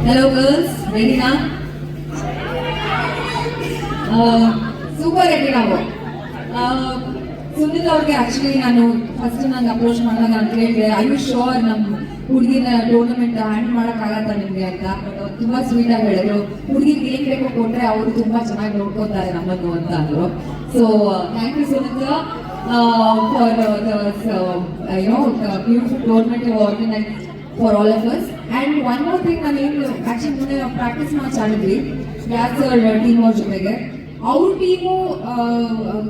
Hello girls, ready now? Super ready now. Sunil ಅವ್ರಿಗೆ actually ನಾನು first ನಂಗೆ ಅಪ್ರೋಚ್ ಮಾಡಿದಾಗ ಅಂತ ಹೇಳಿದೆ, ಐ ಯು ಶೋರ್ ನಮ್ಮ ಹುಡುಗಿನ ಟೂರ್ನಮೆಂಟ್ ಹ್ಯಾಂಡ್ ಮಾಡೋಕ್ಕಾಗತ್ತಾ ನಿಮಗೆ ಅಂತ. ಬಟ್ ತುಂಬ ಸ್ವೀಟ್ ಆಗಿ ಹೇಳಿದ್ರು, ಹುಡುಗಿಗೆ ಏನ್ ಬೇಕೋ ಕೊಟ್ರೆ ಅವರು ತುಂಬಾ ಚೆನ್ನಾಗಿ ನೋಡ್ಕೋತಾರೆ ನಮ್ಮನ್ನು ಅಂತ ಅಂದ್ರು. So thank you Sunil for beautiful tournament you organise for all of us. And one more thing, ನಾನೇನು ಆಕ್ಚುಲಿ ಮುಂದೆ ಪ್ರಾಕ್ಟೀಸ್ ಮಾಡಿ ಆಡಿದ್ವಿ ಯಾಸ್ ಟೀಮ್ ಅವ್ರ ಜೊತೆಗೆ. ಅವ್ರ ಟೀಮು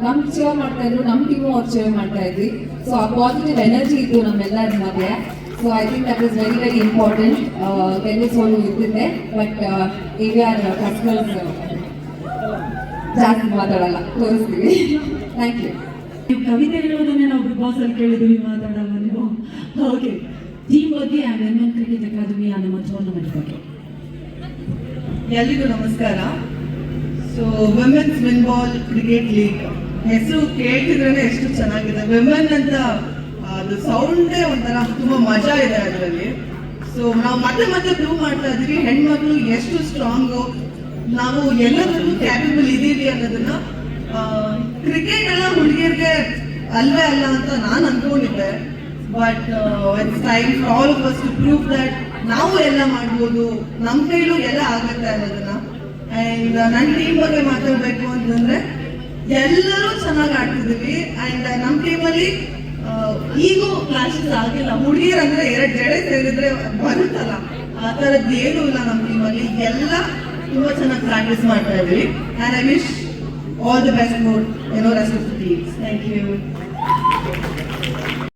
ನಮ್ ಚೇರ್ ಮಾಡ್ತಾ ಇದ್ರು, ನಮ್ಮ ಟೀಮು ಅವ್ರು ಚೇರ್ ಮಾಡ್ತಾ ಇದ್ವಿ. ಸೊ ಆ ಪಾಸಿಟಿವ್ ಎನರ್ಜಿ ಇತ್ತು ನಮ್ಮೆಲ್ಲರ ಮಧ್ಯೆ. So I think that is very very important. ಗೆಲ್ಲಿ ಸೋಲು ಇರ್ತಿದ್ದೆ, ಬಟ್ AVR ಕಸ್ಟಮರ್ಸ್ ಜಾಸ್ತಿ ಮಾತಾಡಲ್ಲ, ತೋರಿಸ್ತೀವಿ. Thank you. ನೀವು ಕವಿತೆ ಹೇಳೋದನ್ನೇ ನಾವು ಬಿಗ್ ಬಾಸ್ ಅಲ್ಲಿ ಕೇಳಿದ್ವಿ, ಮಾತಾಡಲ್ಲ ನೀವು. ಓಕೆ, ಟೀಮ್ ಬಗ್ಗೆ ಆ್ಯಂಡ್ ವುಮೆನ್ ಕ್ರಿಕೆಟ್ ಅಕಾಡೆಮಿ ನಮ್ಮ ಟೂರ್ನಮೆಂಟ್ ಬಗ್ಗೆ. ಎಲ್ರಿಗೂ ನಮಸ್ಕಾರ. So women's win ball cricket league ಹೆಸರು ಕೇಳ್ತಿದ್ರೆ ಎಷ್ಟು ಚೆನ್ನಾಗಿದೆ. ವಿಮೆನ್ ಅಂತ ಅದು ಸೌಂಡೇ ಒಂಥರ ತುಂಬಾ ಮಜಾ ಇದೆ ಅದರಲ್ಲಿ. ಸೊ ನಾವು ಮತ್ತೆ ಮತ್ತೆ ಪ್ರೂವ್ ಮಾಡ್ತಾ ಇದೀವಿ ಹೆಣ್ಮಕ್ಳು ಎಷ್ಟು ಸ್ಟ್ರಾಂಗು, ನಾವು ಎಲ್ಲದರಲ್ಲೂ ಕ್ಯಾಪಬಲ್ ಇದೀವಿ ಅನ್ನೋದನ್ನ. ಕ್ರಿಕೆಟ್ ಎಲ್ಲ ಹುಡುಗಿಯರಿಗೆ ಅಲ್ವೇ ಅಲ್ಲ ಅಂತ ನಾನು ಅನ್ಕೊಂಡಿದ್ದೆ, but it's time for all of us to prove that ನಾವು ಎಲ್ಲ ಮಾಡ್ಬೋದು, ನಮ್ಮ ಕೈಲೂ ಎಲ್ಲ ಆಗುತ್ತೆ ಅನ್ನೋದನ್ನ. ಅಂಡ್ ನನ್ನ ಟೀಮ್ ಬಗ್ಗೆ ಮಾತಾಡ್ಬೇಕು ಅಂತಂದ್ರೆ ಎಲ್ಲರೂ ಚೆನ್ನಾಗಿ ಆಡ್ತಿದೀವಿ. ಅಂಡ್ ನಮ್ಮ ಟೀಮಲ್ಲಿ ಈಗೂ ಕ್ಲಾಶಸ್ ಆಗಿಲ್ಲ. ಹುಡುಗಿಯರಂದ್ರೆ 2 ಜಡೆ ಸೇರಿದ್ರೆ ಬರುತ್ತಲ್ಲ, ಆ ಥರದ್ದು ಏನೂ ಇಲ್ಲ ನಮ್ಮ ಟೀಮಲ್ಲಿ. ಎಲ್ಲ ತುಂಬಾ ಚೆನ್ನಾಗಿ ಪ್ರಾಕ್ಟೀಸ್ ಮಾಡ್ತಾ ಇದ್ವಿ. And I wish all the best for rest of the teams. Thank you.